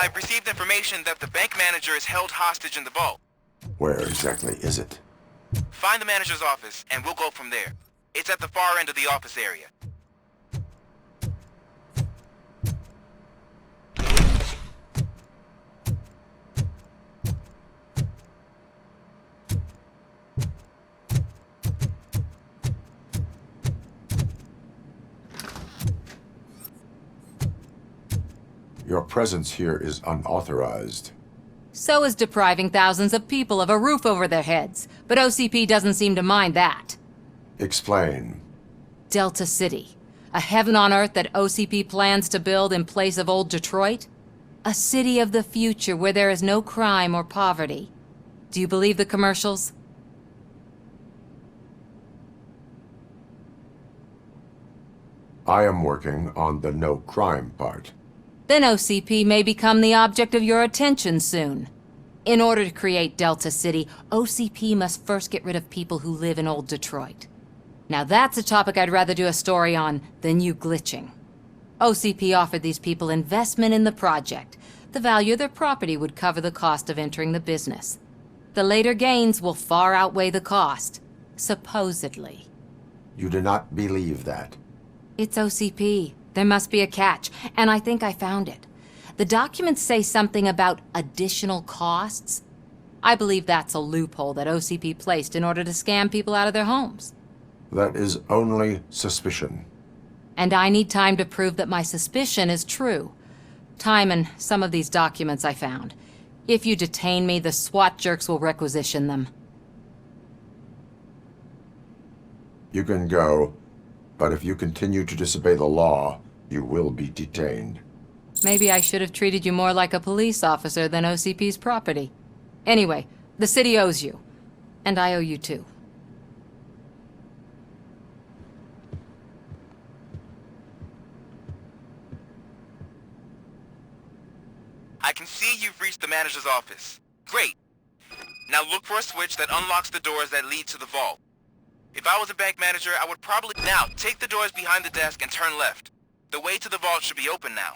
I've received information that the bank manager is held hostage in the vault. Where exactly is it? Find the manager's office, and we'll go from there. It's at the far end of the office area. Your presence here is unauthorized. So is depriving thousands of people of a roof over their heads, but OCP doesn't seem to mind that. Explain. Delta City, a heaven on earth that OCP plans to build in place of old Detroit? A city of the future where there is no crime or poverty. Do you believe the commercials? I am working on the no crime part. Then OCP may become the object of your attention soon. In order to create Delta City, OCP must first get rid of people who live in old Detroit. Now that's a topic I'd rather do a story on than you glitching. OCP offered these people investment in the project. The value of their property would cover the cost of entering the business. The later gains will far outweigh the cost, supposedly. You do not believe that. It's OCP. There must be a catch, and I think I found it. The documents say something about additional costs. I believe that's a loophole that OCP placed in order to scam people out of their homes. That is only suspicion. And I need time to prove that my suspicion is true. Time and some of these documents I found. If you detain me, the SWAT jerks will requisition them. You can go, but if you continue to disobey the law, you will be detained. Maybe I should have treated you more like a police officer than OCP's property. Anyway, the city owes you. And I owe you too. I can see you've reached the manager's office. Great. Now look for a switch that unlocks the doors that lead to the vault. If I was a bank manager, I would probably... Now, take the doors behind the desk and turn left. The way to the vault should be open now.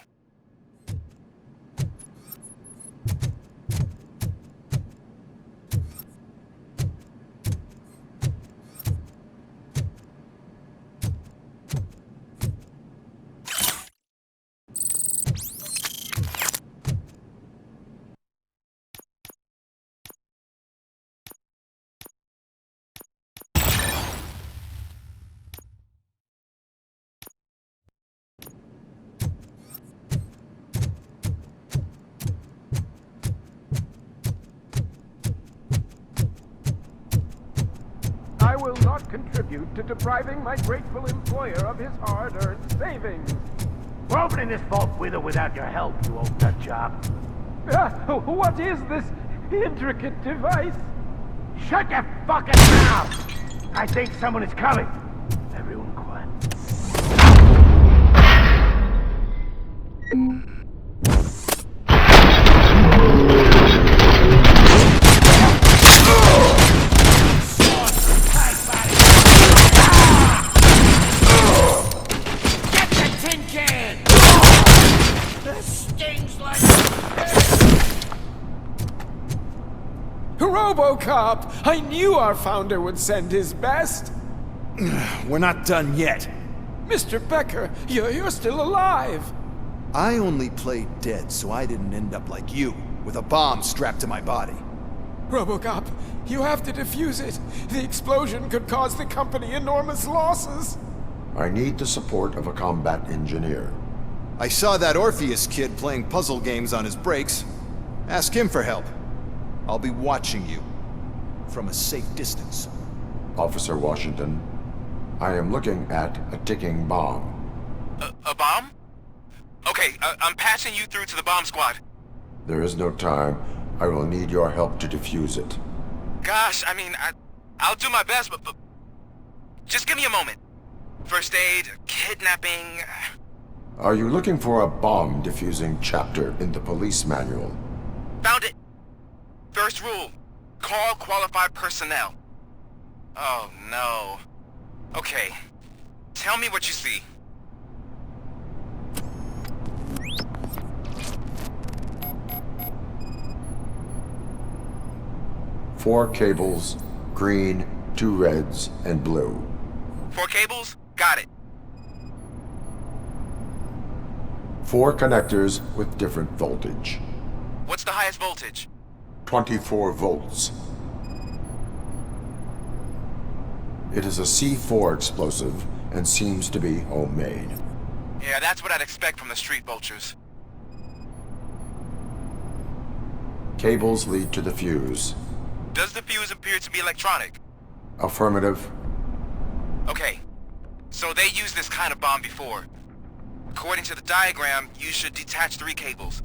I will not contribute to depriving my grateful employer of his hard-earned savings. We're opening this vault with or without your help, you old nut job. What is this intricate device? Shut your fucking mouth! I think someone is coming. Everyone quiet. ROBOCOP! I knew our founder would send his best! We're not done yet. Mr. Becker, you're still alive! I only played dead so I didn't end up like you, with a bomb strapped to my body. ROBOCOP, you have to defuse it. The explosion could cause the company enormous losses. I need the support of a combat engineer. I saw that Orpheus kid playing puzzle games on his breaks. Ask him for help. I'll be watching you. From a safe distance. Officer Washington, I am looking at a ticking bomb. A bomb? Okay, I'm passing you through to the bomb squad. There is no time. I will need your help to defuse it. Gosh, I mean, I'll do my best, but just give me a moment. First aid, kidnapping... Are you looking for a bomb defusing chapter in the police manual? Found it! First rule, call qualified personnel. Oh no. Okay, tell me what you see. 4 cables, green, 2 reds, and blue. 4 cables? Got it. 4 connectors with different voltage. What's the highest voltage? 24 volts. It is a C4 explosive and seems to be homemade. Yeah, that's what I'd expect from the street vultures. Cables lead to the fuse. Does the fuse appear to be electronic? Affirmative. Okay, so they used this kind of bomb before. According to the diagram, you should detach 3 cables.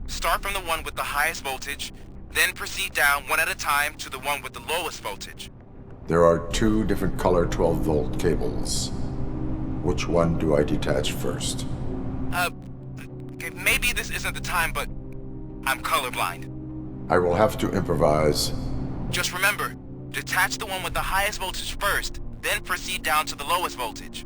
Start from the one with the highest voltage, then proceed down one at a time to the one with the lowest voltage. There are 2 different color 12-volt cables. Which one do I detach first? Okay, maybe this isn't the time, but I'm colorblind. I will have to improvise. Just remember, detach the one with the highest voltage first, then proceed down to the lowest voltage.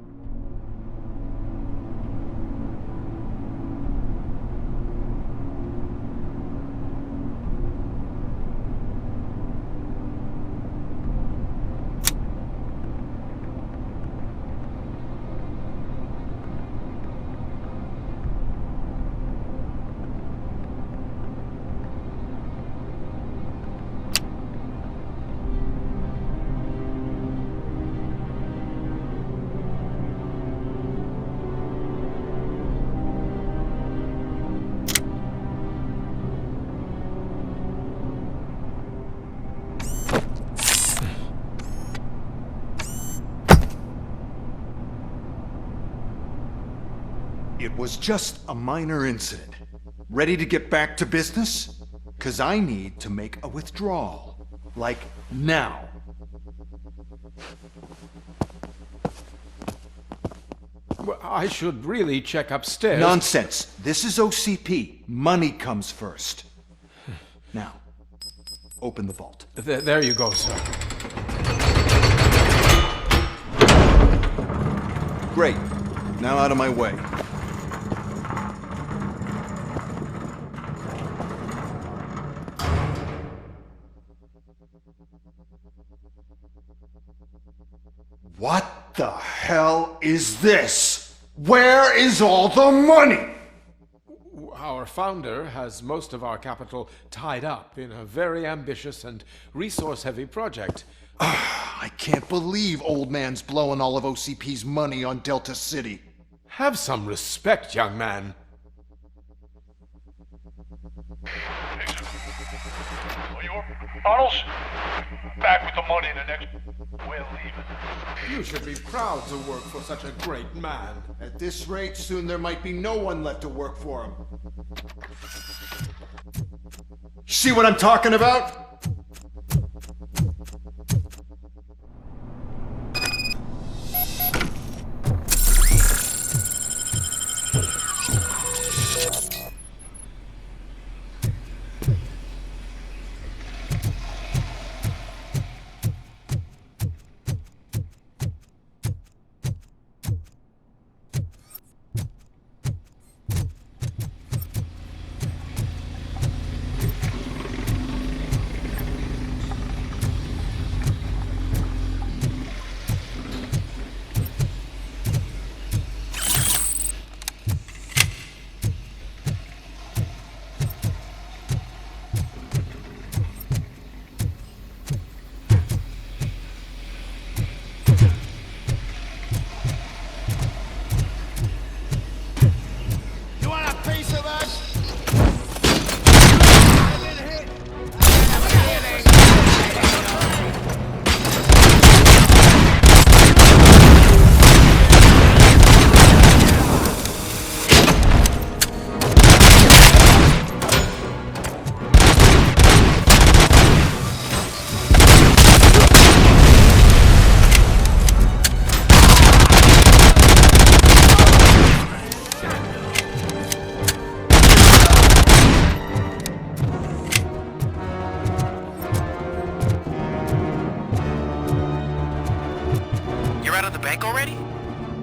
It was just a minor incident. Ready to get back to business? 'Cause I need to make a withdrawal. Like, now. Well, I should really check upstairs. Nonsense. This is OCP. Money comes first. Now, open the vault. There you go, sir. Great. Now out of my way. What the hell is this? Where is all the money? Our founder has most of our capital tied up in a very ambitious and resource-heavy project. I can't believe old man's blowing all of OCP's money on Delta City. Have some respect, young man. Arnold's back with the money in the next... We're leaving. You should be proud to work for such a great man. At this rate, soon there might be no one left to work for him. See what I'm talking about?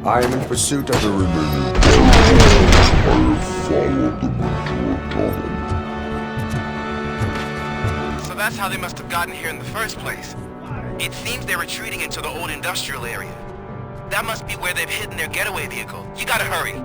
I am in pursuit of the remaining. I have followed them into a tunnel. So that's how they must have gotten here in the first place. It seems they're retreating into the old industrial area. That must be where they've hidden their getaway vehicle. You gotta hurry.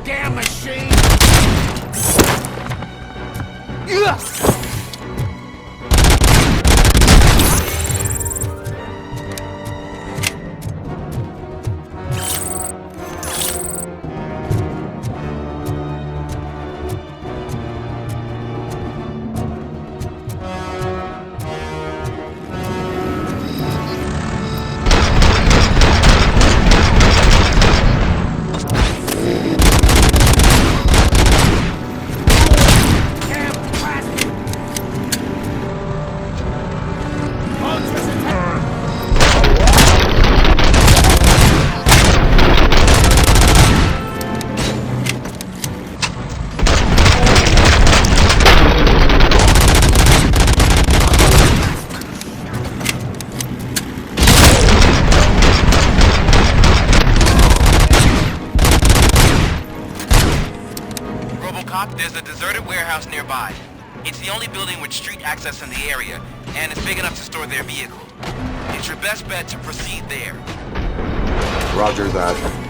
Damn machine! ROBOCOP, there's a deserted warehouse nearby. It's the only building with street access in the area, and it's big enough to store their vehicle. It's your best bet to proceed there. Roger that.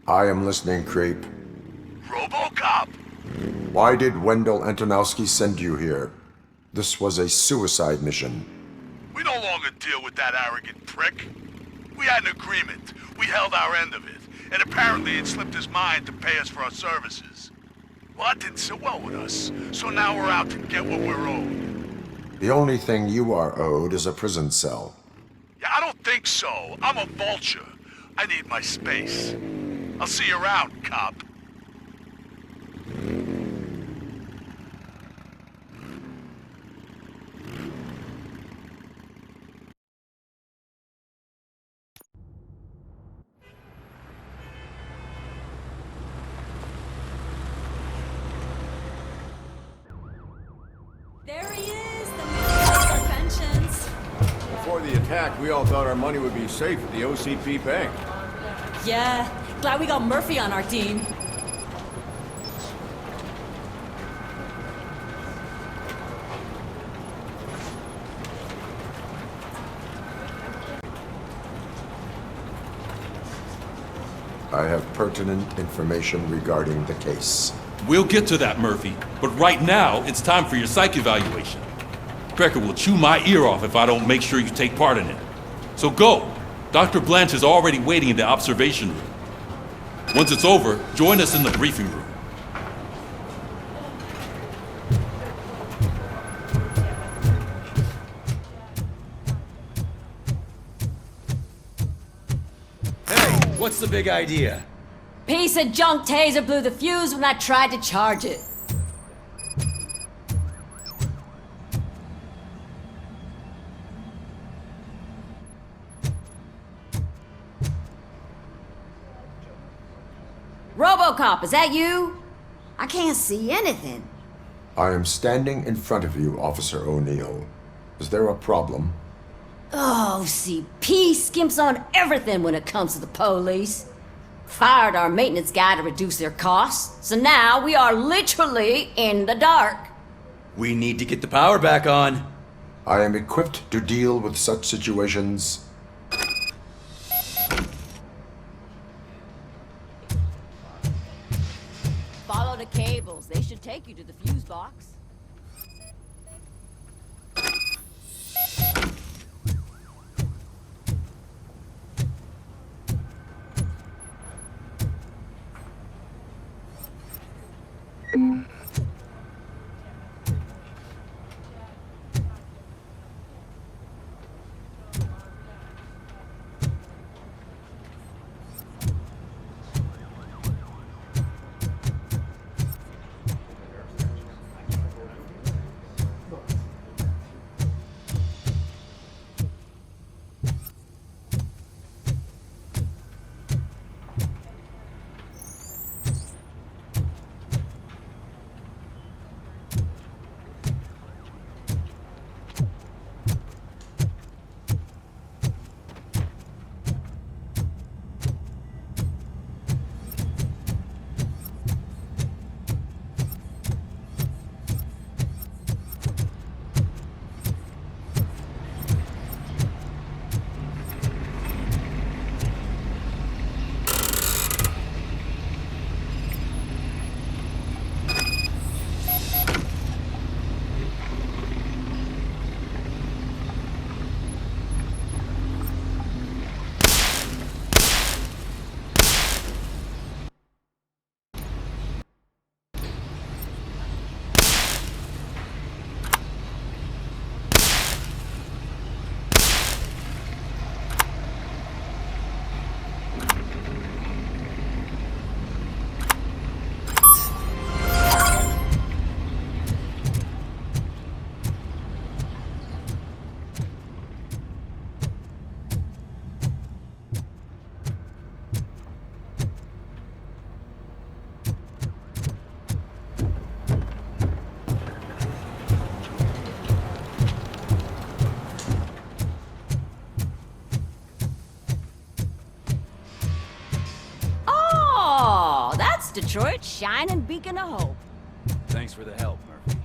I am listening, creep. ROBOCOP! Why did Wendell Antonowski send you here? This was a suicide mission. We no longer deal with that arrogant prick. We had an agreement. We held our end of it. And apparently it slipped his mind to pay us for our services. Well, that didn't sit well with us. So now we're out to get what we're owed. The only thing you are owed is a prison cell. Yeah, I don't think so. I'm a vulture. I need my space. I'll see you around, cop. There he is, the man of our pensions. Before the attack, we all thought our money would be safe at the OCP bank. Yeah, glad we got Murphy on our team. I have pertinent information regarding the case. We'll get to that, Murphy. But right now, it's time for your psych evaluation. Becker will chew my ear off if I don't make sure you take part in it. So go. Dr. Blanche is already waiting in the observation room. Once it's over, join us in the briefing room. Hey, what's the big idea? Piece of junk taser blew the fuse when I tried to charge it. ROBOCOP, is that you? I can't see anything. I am standing in front of you, Officer O'Neill. Is there a problem? Oh, OCP skimps on everything when it comes to the police. Fired our maintenance guy to reduce their costs, so now we are literally in the dark. We need to get the power back on. I am equipped to deal with such situations. Follow the cables. They should take you to the fuse box. Detroit's shining beacon of hope. Thanks for the help, Murphy.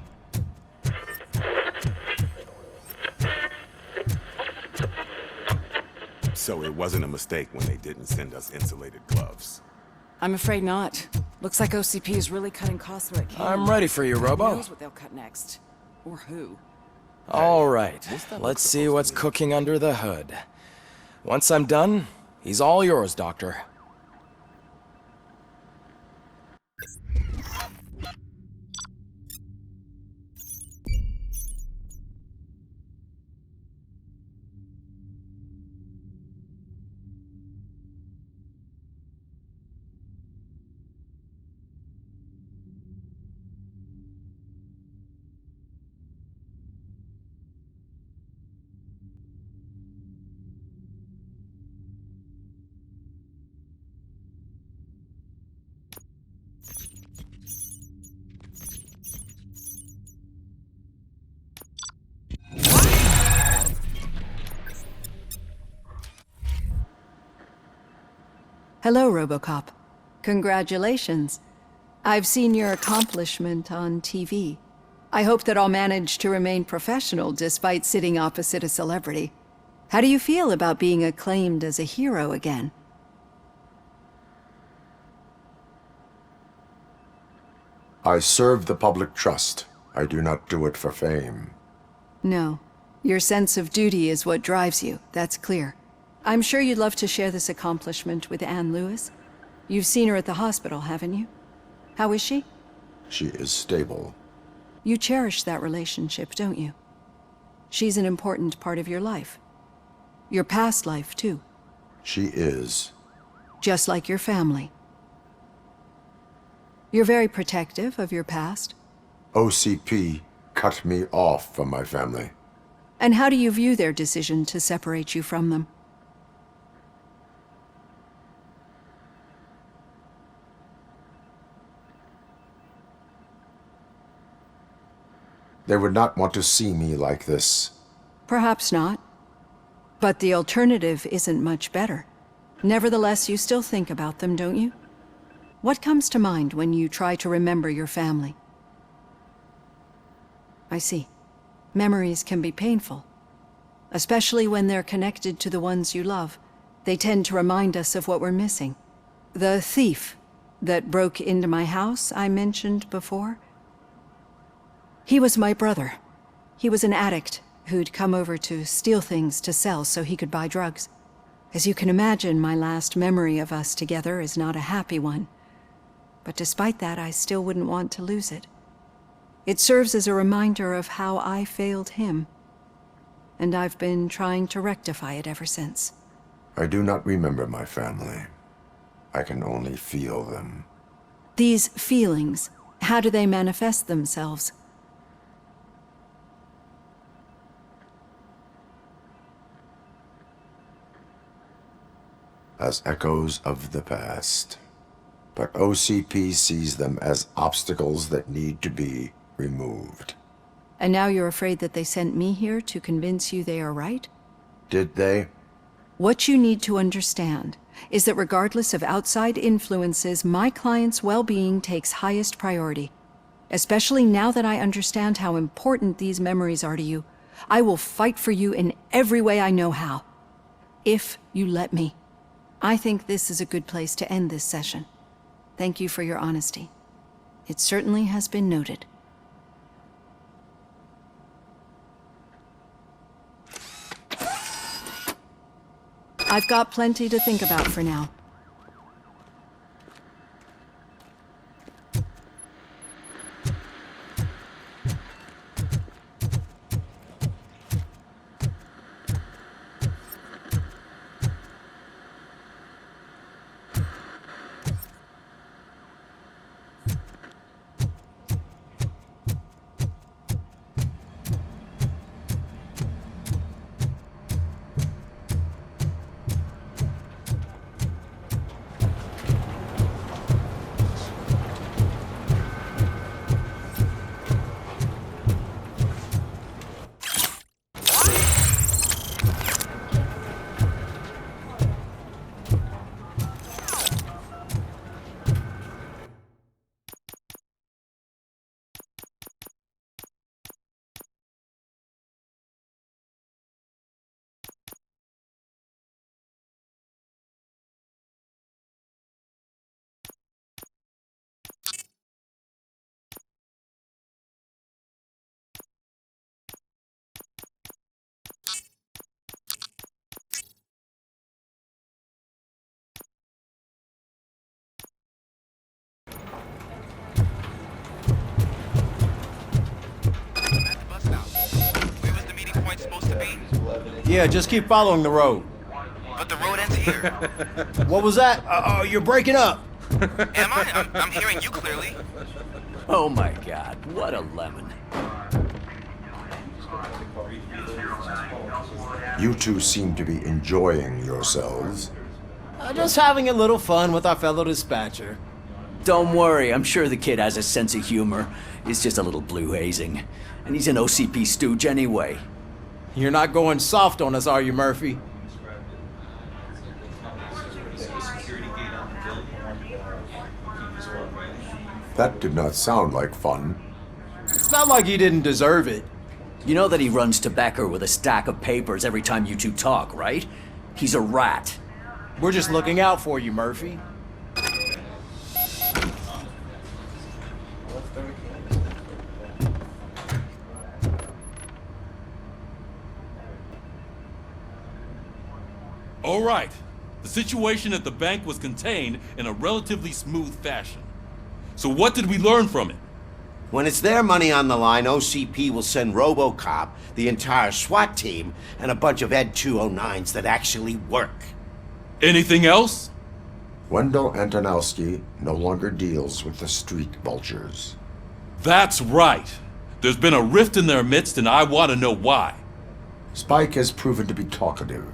So it wasn't a mistake when they didn't send us insulated gloves. I'm afraid not. Looks like OCP is really cutting costs where it can. I'm ready for you, Robo. Who knows what they'll cut next? Or who? All right, let's see what's cooking under the hood. Once I'm done, he's all yours, Doctor. Hello, ROBOCOP. Congratulations. I've seen your accomplishment on TV. I hope that I'll manage to remain professional despite sitting opposite a celebrity. How do you feel about being acclaimed as a hero again? I serve the public trust. I do not do it for fame. No. Your sense of duty is what drives you, that's clear. I'm sure you'd love to share this accomplishment with Anne Lewis. You've seen her at the hospital, haven't you? How is she? She is stable. You cherish that relationship, don't you? She's an important part of your life. Your past life, too. She is. Just like your family. You're very protective of your past. OCP cut me off from my family. And how do you view their decision to separate you from them? They would not want to see me like this. Perhaps not. But the alternative isn't much better. Nevertheless, you still think about them, don't you? What comes to mind when you try to remember your family? I see. Memories can be painful. Especially when they're connected to the ones you love. They tend to remind us of what we're missing. The thief that broke into my house I mentioned before? He was my brother. He was an addict who'd come over to steal things to sell so he could buy drugs. As you can imagine, my last memory of us together is not a happy one. But despite that, I still wouldn't want to lose it. It serves as a reminder of how I failed him. And I've been trying to rectify it ever since. I do not remember my family. I can only feel them. These feelings, how do they manifest themselves? As echoes of the past. But OCP sees them as obstacles that need to be removed. And now you're afraid that they sent me here to convince you they are right? Did they? What you need to understand is that regardless of outside influences, my client's well-being takes highest priority. Especially now that I understand how important these memories are to you, I will fight for you in every way I know how. If you let me. I think this is a good place to end this session. Thank you for your honesty. It certainly has been noted. I've got plenty to think about for now. Yeah, just keep following the road. But the road ends here. What was that? Oh, you're breaking up. Am I? I'm hearing you clearly. Oh my god, what a lemon. You two seem to be enjoying yourselves. Just having a little fun with our fellow dispatcher. Don't worry, I'm sure the kid has a sense of humor. It's just a little blue hazing. And he's an OCP stooge anyway. You're not going soft on us, are you, Murphy? That did not sound like fun. It's not like he didn't deserve it. You know that he runs to Becker with a stack of papers every time you two talk, right? He's a rat. We're just looking out for you, Murphy. All right. The situation at the bank was contained in a relatively smooth fashion. So what did we learn from it? When it's their money on the line, OCP will send ROBOCOP, the entire SWAT team, and a bunch of Ed 209s that actually work. Anything else? Wendell Antonowski no longer deals with the street vultures. That's right. There's been a rift in their midst, and I want to know why. Spike has proven to be talkative,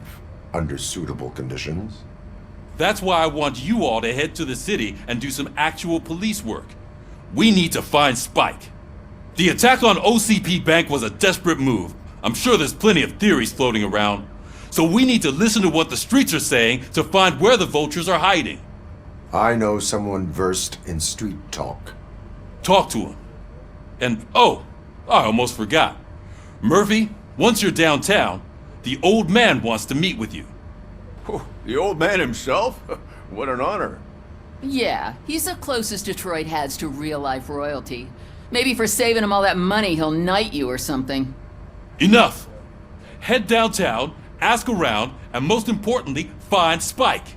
under suitable conditions. That's why I want you all to head to the city and do some actual police work. We need to find Spike. The attack on OCP Bank was a desperate move. I'm sure there's plenty of theories floating around. So we need to listen to what the streets are saying to find where the vultures are hiding. I know someone versed in street talk. Talk to him. And, oh, I almost forgot. Murphy, once you're downtown, the old man wants to meet with you. Oh, the old man himself? What an honor. Yeah, he's the closest Detroit has to real-life royalty. Maybe for saving him all that money, he'll knight you or something. Enough! Head downtown, ask around, and most importantly, find Spike.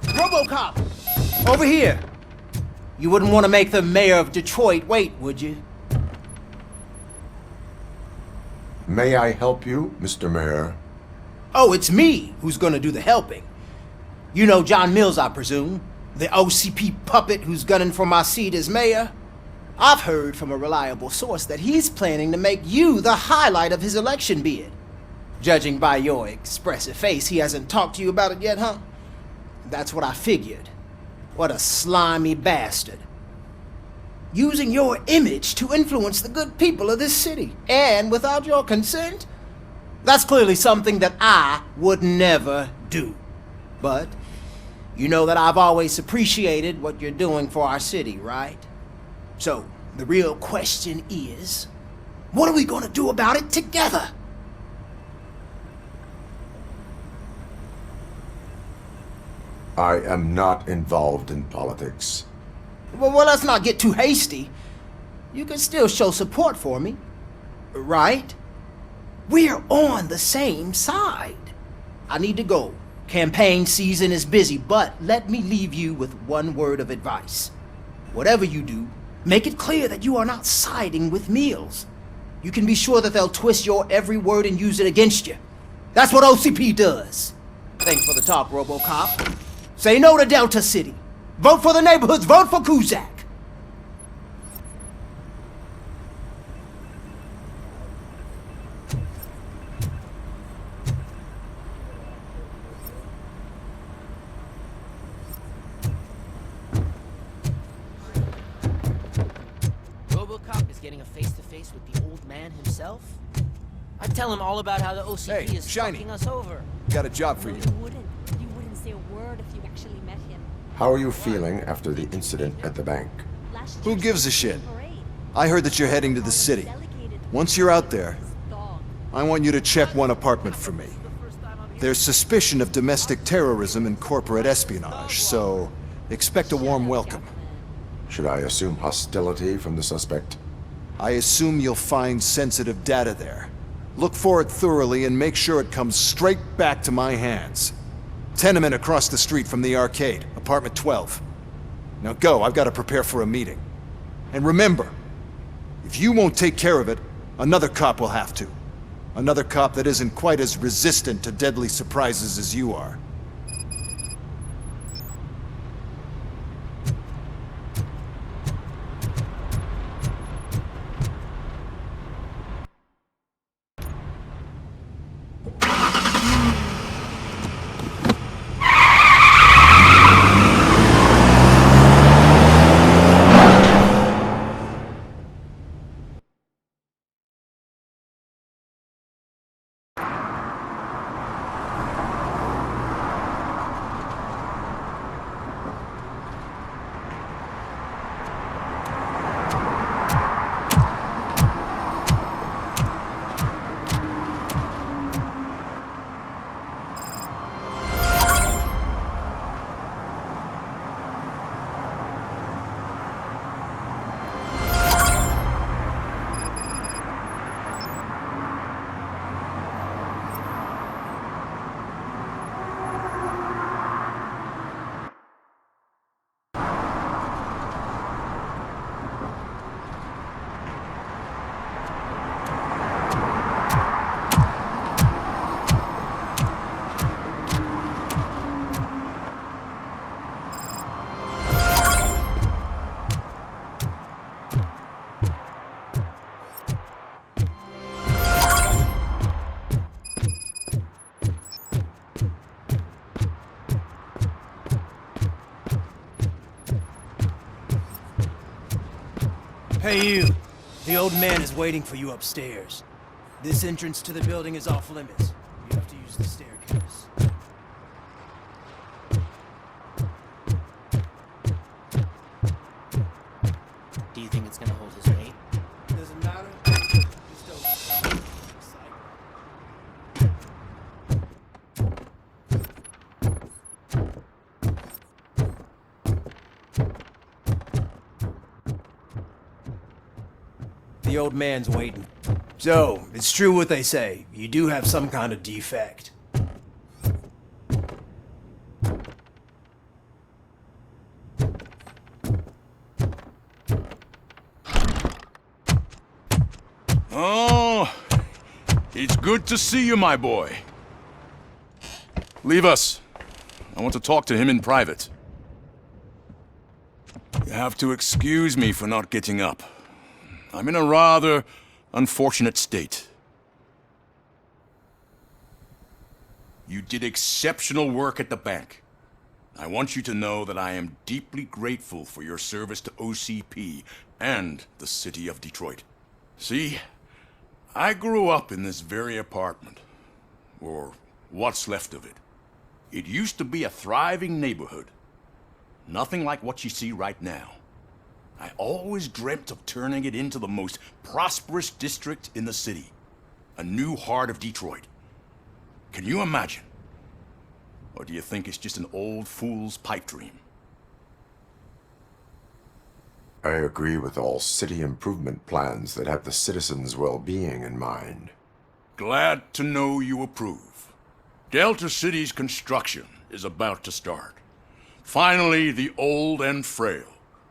ROBOCOP! Over here! You wouldn't want to make the mayor of Detroit wait, would you? May I help you, Mr. Mayor? Oh, it's me who's gonna do the helping. You know John Mills, I presume? The OCP puppet who's gunning for my seat as mayor? I've heard from a reliable source that he's planning to make you the highlight of his election bid. Judging by your expressive face, he hasn't talked to you about it yet, huh? That's what I figured. What a slimy bastard. Using your image to influence the good people of this city, and without your consent? That's clearly something that I would never do. But you know that I've always appreciated what you're doing for our city, right? So, the real question is, what are we gonna do about it together? I am not involved in politics. Well, let's not get too hasty. You can still show support for me, right? We're on the same side. I need to go. Campaign season is busy, but let me leave you with one word of advice. Whatever you do, make it clear that you are not siding with Mills. You can be sure that they'll twist your every word and use it against you. That's what OCP does. Thanks for the talk, ROBOCOP. Say no to Delta City. Vote for the neighborhoods. Vote for Kuzak. ROBOCOP is getting a face-to-face with the old man himself? I'd tell him all about how the OCP is fucking us over. Got a job for you. You wouldn't say a word if you actually met him. How are you feeling after the incident at the bank? Who gives a shit? I heard that you're heading to the city. Once you're out there, I want you to check one apartment for me. There's suspicion of domestic terrorism and corporate espionage, so expect a warm welcome. Should I assume hostility from the suspect? I assume you'll find sensitive data there. Look for it thoroughly and make sure it comes straight back to my hands. Tenement across the street from the arcade, apartment 12. Now go, I've got to prepare for a meeting. And remember, if you won't take care of it, another cop will have to. Another cop that isn't quite as resistant to deadly surprises as you are. Hey you! The old man is waiting for you upstairs. This entrance to the building is off limits. You have to use the staircase. Do you think it's gonna hold his weight? Doesn't matter. Just don't... The old man's waiting. So, it's true what they say. You do have some kind of defect. Oh, it's good to see you, my boy. Leave us. I want to talk to him in private. You have to excuse me for not getting up. I'm in a rather unfortunate state. You did exceptional work at the bank. I want you to know that I am deeply grateful for your service to OCP and the city of Detroit. See, I grew up in this very apartment, or what's left of it. It used to be a thriving neighborhood. Nothing like what you see right now. I always dreamt of turning it into the most prosperous district in the city. A new heart of Detroit. Can you imagine? Or do you think it's just an old fool's pipe dream? I agree with all city improvement plans that have the citizens' well-being in mind. Glad to know you approve. Delta City's construction is about to start. Finally, the old and frail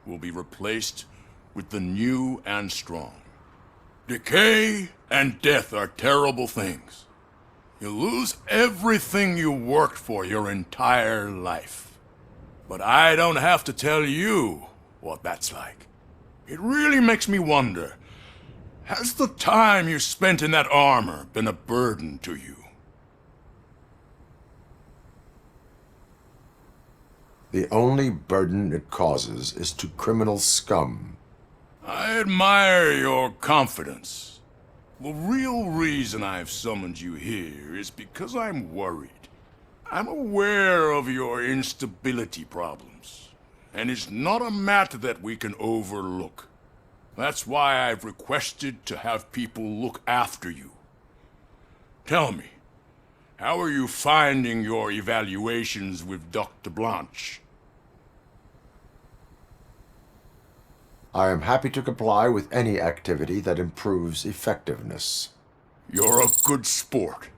will be replaced with the new and strong. Decay and death are terrible things. You lose everything you worked for your entire life. But I don't have to tell you what that's like. It really makes me wonder, has the time you spent in that armor been a burden to you? The only burden it causes is to criminal scum. I admire your confidence. The real reason I've summoned you here is because I'm worried. I'm aware of your instability problems, and it's not a matter that we can overlook. That's why I've requested to have people look after you. Tell me, how are you finding your evaluations with Dr. Blanche? I am happy to comply with any activity that improves effectiveness. You're a good sport.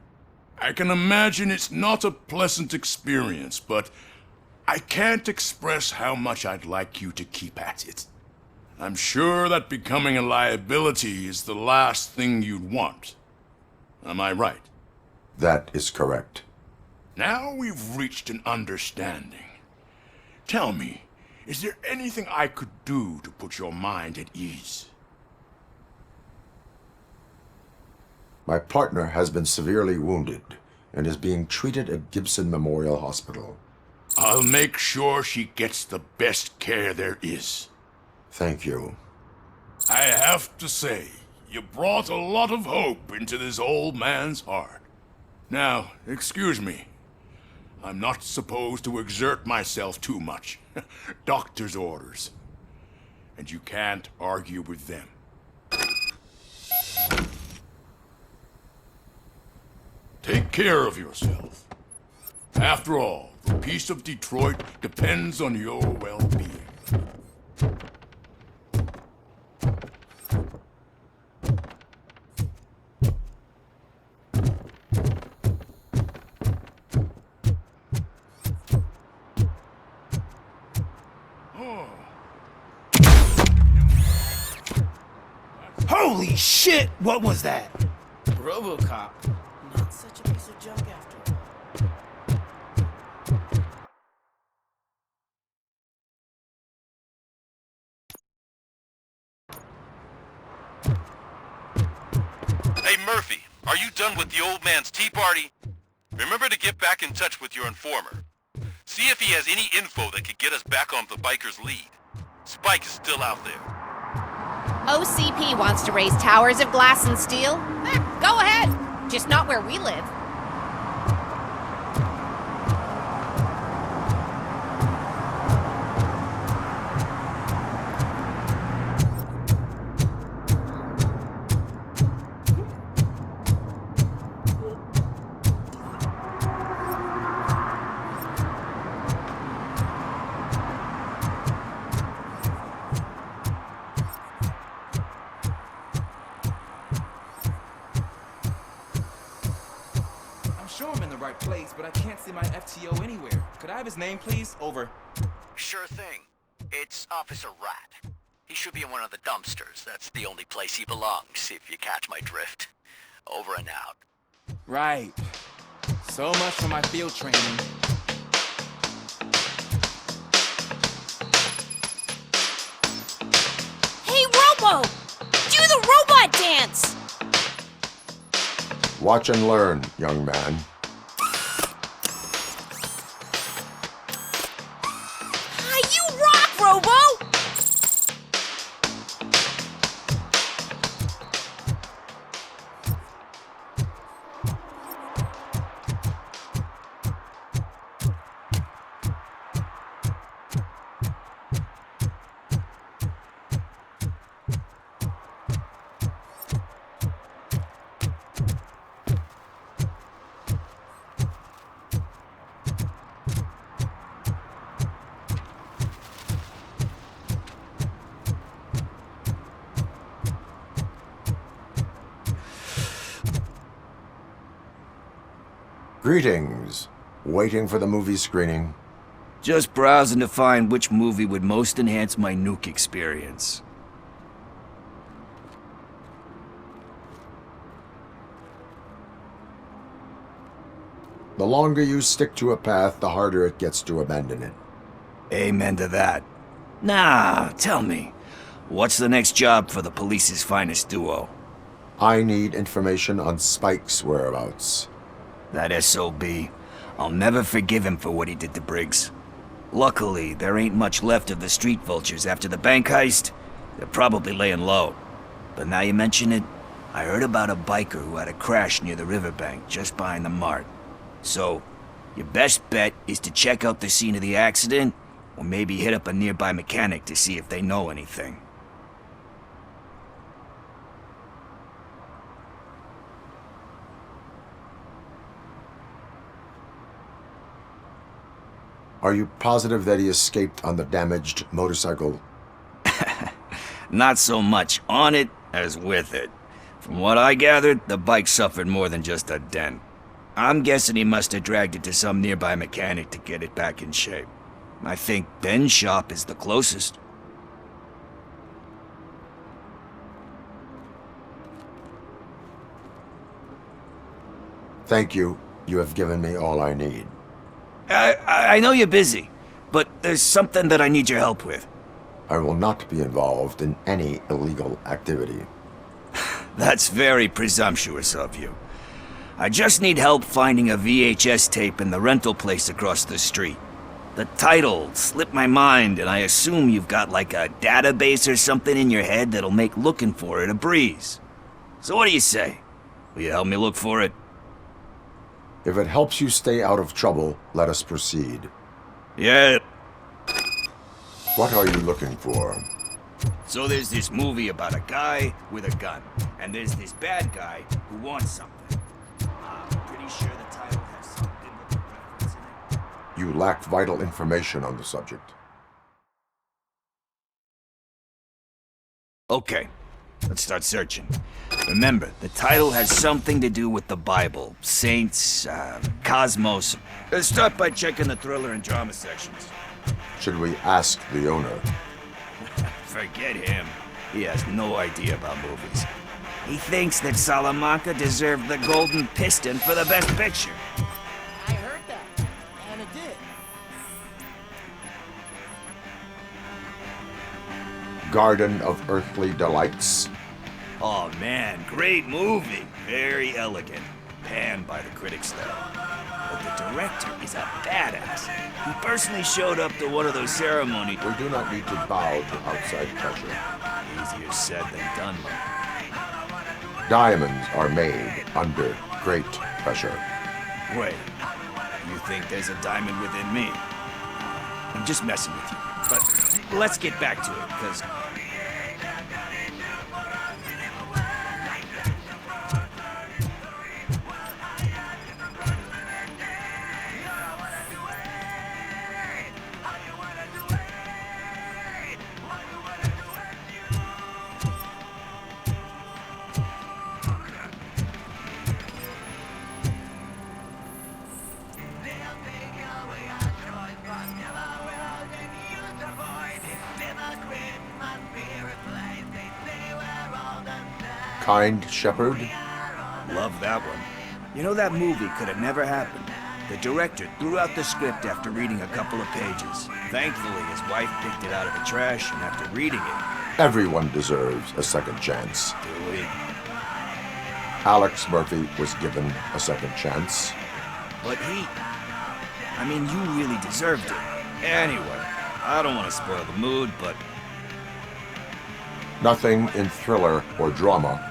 I can imagine it's not a pleasant experience, but I can't express how much I'd like you to keep at it. I'm sure that becoming a liability is the last thing you'd want. Am I right? That is correct. Now we've reached an understanding. Tell me, is there anything I could do to put your mind at ease? My partner has been severely wounded and is being treated at Gibson Memorial Hospital. I'll make sure she gets the best care there is. Thank you. I have to say, you brought a lot of hope into this old man's heart. Now, excuse me. I'm not supposed to exert myself too much. Doctor's orders. And you can't argue with them. Take care of yourself. After all, the peace of Detroit depends on your well-being. Holy shit! What was that? ROBOCOP. Not such a piece of junk after all. Hey, Murphy, are you done with the old man's tea party? Remember to get back in touch with your informer. See if he has any info that could get us back on the biker's lead. Spike is still out there. OCP wants to raise towers of glass and steel? Go ahead. Just not where we live. Place, but I can't see my FTO anywhere. Could I have his name, please? Over. Sure thing. It's Officer Rat. He should be in one of the dumpsters. That's the only place he belongs, if you catch my drift. Over and out. Right. So much for my field training. Hey, Robo! Do the robot dance! Watch and learn, young man. Robo! Greetings. Waiting for the movie screening? Just browsing to find which movie would most enhance my nuke experience. The longer you stick to a path, the harder it gets to abandon it. Amen to that. Nah, tell me, what's the next job for the police's finest duo? I need information on Spike's whereabouts. That SOB. I'll never forgive him for what he did to Briggs. Luckily, there ain't much left of the street vultures after the bank heist. They're probably laying low. But now you mention it, I heard about a biker who had a crash near the riverbank just behind the mart. So, your best bet is to check out the scene of the accident, or maybe hit up a nearby mechanic to see if they know anything. Are you positive that he escaped on the damaged motorcycle? Not so much on it as with it. From what I gathered, the bike suffered more than just a dent. I'm guessing he must have dragged it to some nearby mechanic to get it back in shape. I think Ben's shop is the closest. Thank you. You have given me all I need. I know you're busy, but there's something that I need your help with. I will not be involved in any illegal activity. That's very presumptuous of you. I just need help finding a VHS tape in the rental place across the street. The title slipped my mind, and I assume you've got like a database or something in your head that'll make looking for it a breeze. So what do you say? Will you help me look for it? If it helps you stay out of trouble, let us proceed. Yeah. What are you looking for? So there's this movie about a guy with a gun, and there's this bad guy who wants something. I'm pretty sure the title has something with the reference in it. You lack vital information on the subject. Okay, let's start searching. Remember, the title has something to do with the Bible, saints, cosmos. Let's start by checking the thriller and drama sections. Should we ask the owner? Forget him. He has no idea about movies. He thinks that Salamanca deserved the Golden Piston for the Best Picture. I heard that, and it did. Garden of Earthly Delights. Oh man, great movie. Very elegant. Panned by the critics though. But the director is a badass. He personally showed up to one of those ceremonies. We do not need to bow to outside pressure. Easier said than done, man. Diamonds are made under great pressure. Wait, you think there's a diamond within me? I'm just messing with you. But let's get back to it, because Kind Shepherd? love that one. You know, that movie could have never happened. The director threw out the script after reading a couple of pages. Thankfully, his wife picked it out of the trash, and after reading it... Everyone deserves a second chance. Do we? Alex Murphy was given a second chance. But I mean, you really deserved it. Anyway, I don't want to spoil the mood, but... Nothing in thriller or drama.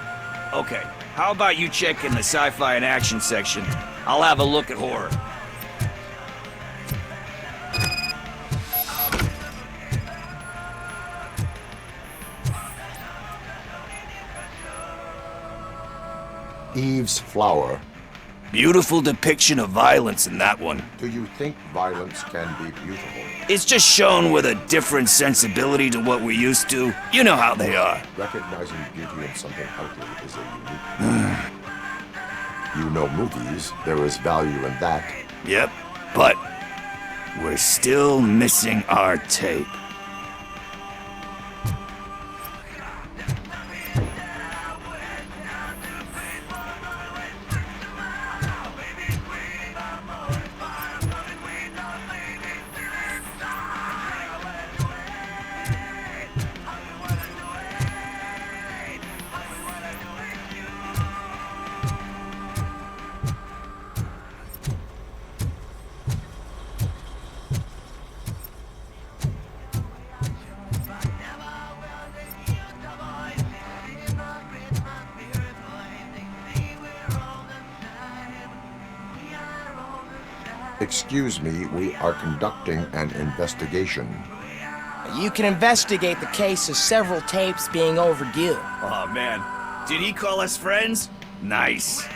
Okay, how about you check in the sci-fi and action section? I'll have a look at horror. Eve's Flower. Beautiful depiction of violence in that one. Do you think violence can be beautiful? It's just shown with a different sensibility to what we're used to. You know how they are. Recognizing beauty in something ugly is a unique... You know movies. There is value in that. Yep, but we're still missing our tape. Excuse me, we are conducting an investigation. You can investigate the case of several tapes being overdue. Oh man, did he call us friends? Nice.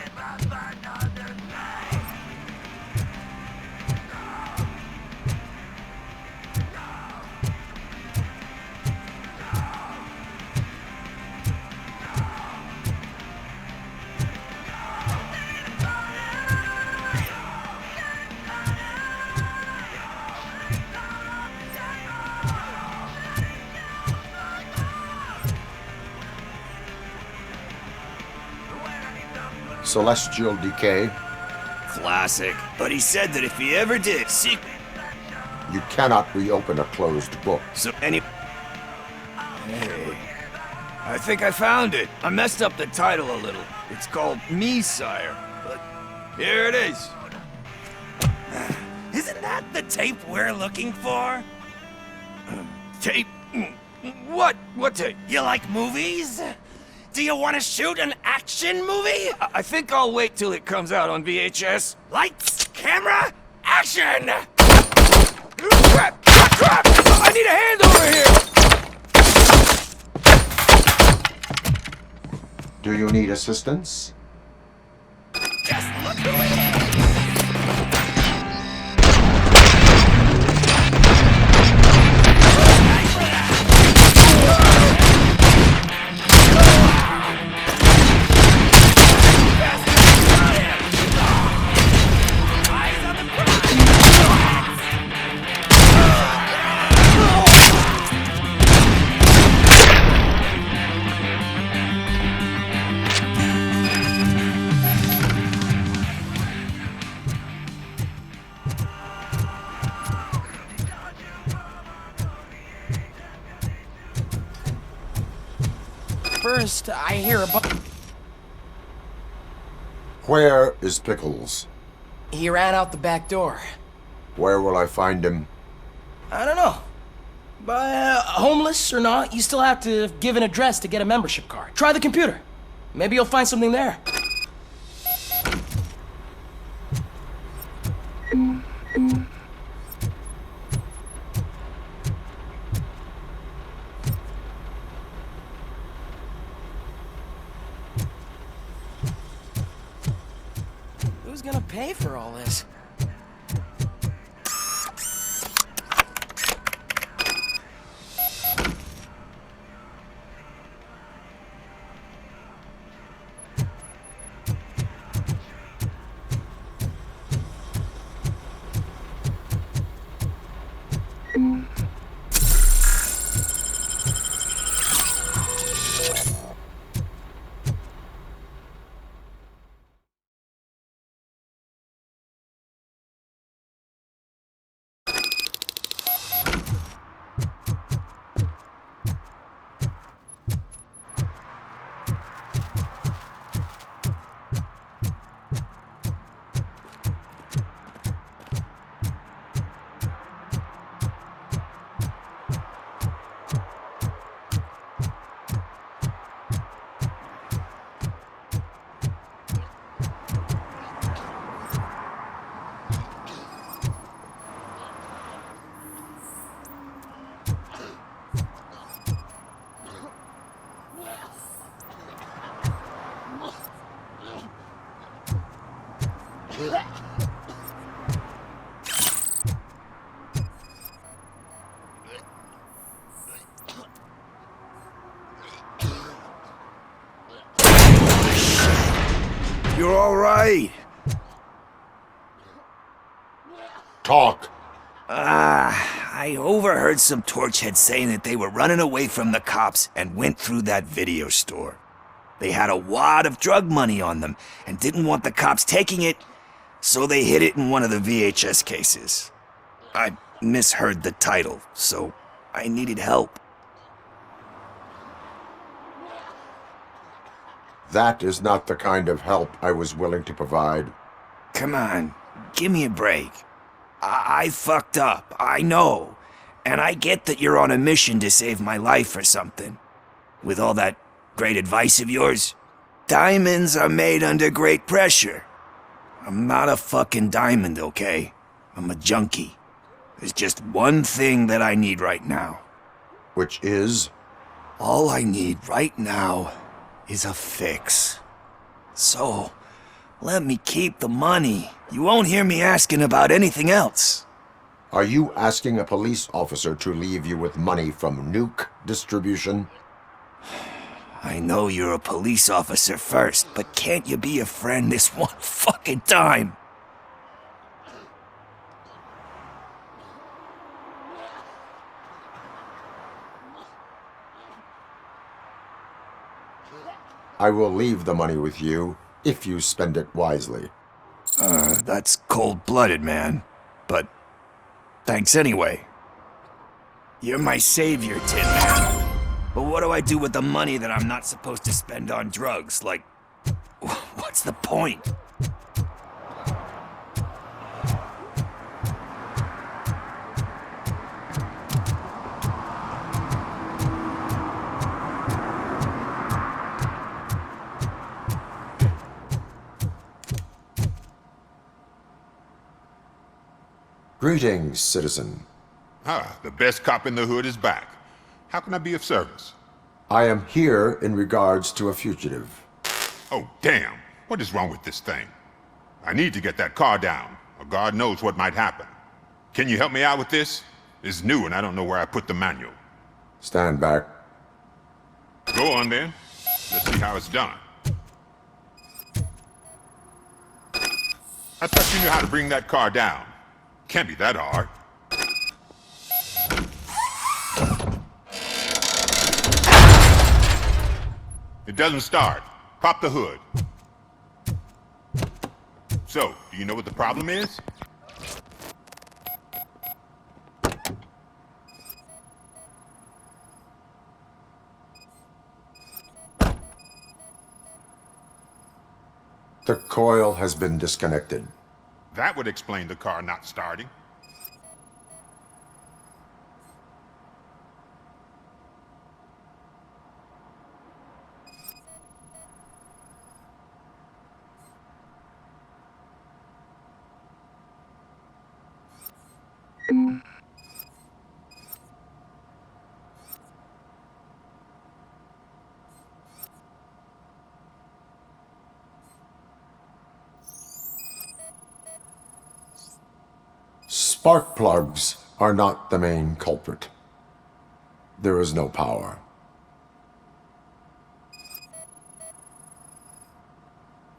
Celestial decay. Classic. But he said that if he ever did, You cannot reopen a closed book. So Hey, I think I found it. I messed up the title a little. It's called Me, Sire. But here it is. Isn't that the tape we're looking for? Tape? What? What tape? You like movies? Do you want to shoot an action movie? I think I'll wait till it comes out on VHS. Lights, camera, action! Crap! Crap! I need a hand over here! Do you need assistance? Just look who it is! First, I hear a Where is Pickles? He ran out the back door. Where will I find him? I don't know. But homeless or not, you still have to give an address to get a membership card. Try the computer. Maybe you'll find something there. Who's gonna pay for all this? You're all right. Talk. I overheard some torchheads saying that they were running away from the cops and went through that video store. They had a wad of drug money on them and didn't want the cops taking it, so they hid it in one of the VHS cases. I misheard the title, so I needed help. That is not the kind of help I was willing to provide. Come on, give me a break. I fucked up, I know. And I get that you're on a mission to save my life or something. With all that great advice of yours, diamonds are made under great pressure. I'm not a fucking diamond, okay? I'm a junkie. There's just one thing that I need right now. Which is? All I need right now is a fix. So, let me keep the money. You won't hear me asking about anything else. Are you asking a police officer to leave you with money from nuke distribution? I know you're a police officer first, but can't you be a friend this one fucking time? I will leave the money with you if you spend it wisely. That's cold-blooded, man. But thanks anyway. You're my savior, Tin Man. But what do I do with the money that I'm not supposed to spend on drugs? Like, what's the point? Greetings, citizen. Ah, the best cop in the hood is back. How can I be of service? I am here in regards to a fugitive. Oh, damn. What is wrong with this thing? I need to get that car down, or God knows what might happen. Can you help me out with this? It's new and I don't know where I put the manual. Stand back. Go on then. Let's see how it's done. I thought you knew how to bring that car down. Can't be that hard. It doesn't start. Pop the hood. So, do you know what the problem is? The coil has been disconnected. That would explain the car not starting. Spark plugs are not the main culprit. There is no power.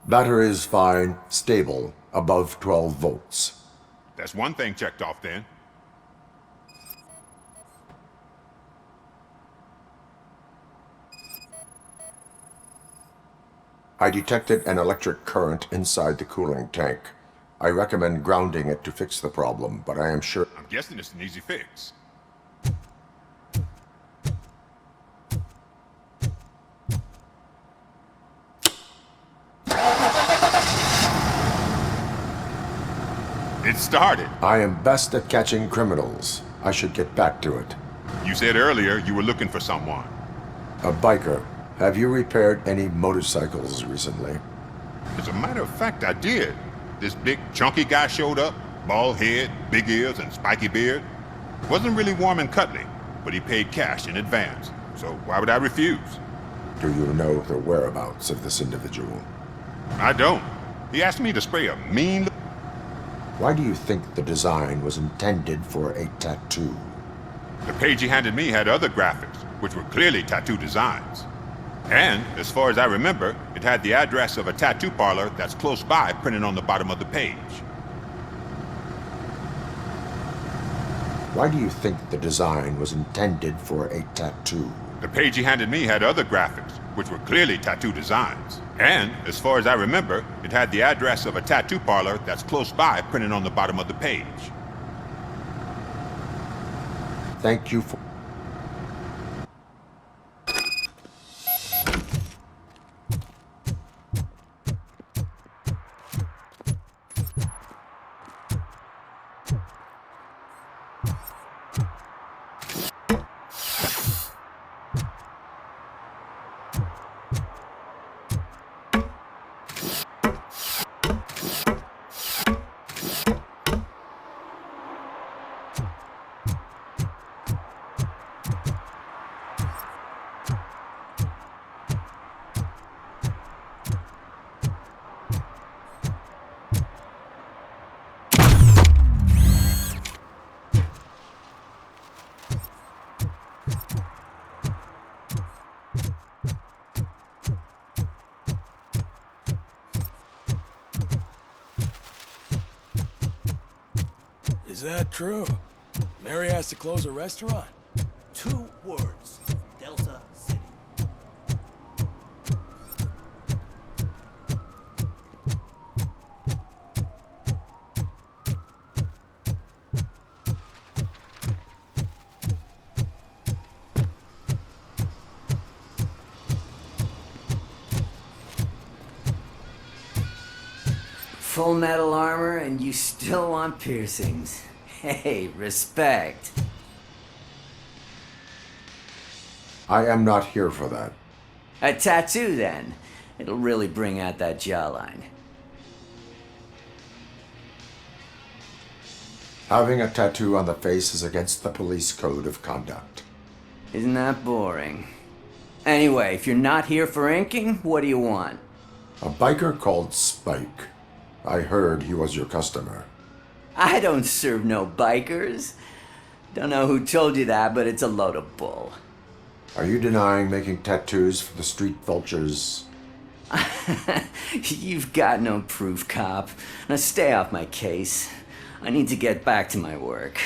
Battery is fine, stable, above 12 volts. That's one thing checked off then. I detected an electric current inside the cooling tank. I recommend grounding it to fix the problem, but I am sure... I'm guessing it's an easy fix. It started. I am best at catching criminals. I should get back to it. You said earlier you were looking for someone. A biker. Have you repaired any motorcycles recently? As a matter of fact, I did. This big, chunky guy showed up. Bald head, big ears, and spiky beard. Wasn't really warm and cuddly, but he paid cash in advance. So why would I refuse? Do you know the whereabouts of this individual? I don't. He asked me to spray a mean... Why do you think the design was intended for a tattoo? The page he handed me had other graphics, which were clearly tattoo designs. And, as far as I remember, it had the address of a tattoo parlor that's close by printed on the bottom of the page. Why do you think the design was intended for a tattoo? The page he handed me had other graphics, which were clearly tattoo designs. And, as far as I remember, it had the address of a tattoo parlor that's close by printed on the bottom of the page. Thank you for... Is that true? Mary has to close a restaurant? 2 words. Delta City. full metal armor and you still want piercings. Hey, respect. I am not here for that. A tattoo, then. It'll really bring out that jawline. Having a tattoo on the face is against the police code of conduct. Isn't that boring? Anyway, if you're not here for inking, what do you want? A biker called Spike. I heard he was your customer. I don't serve no bikers. Don't know who told you that, but it's a load of bull. Are you denying making tattoos for the street vultures? You've got no proof, cop. Now stay off my case. I need to get back to my work.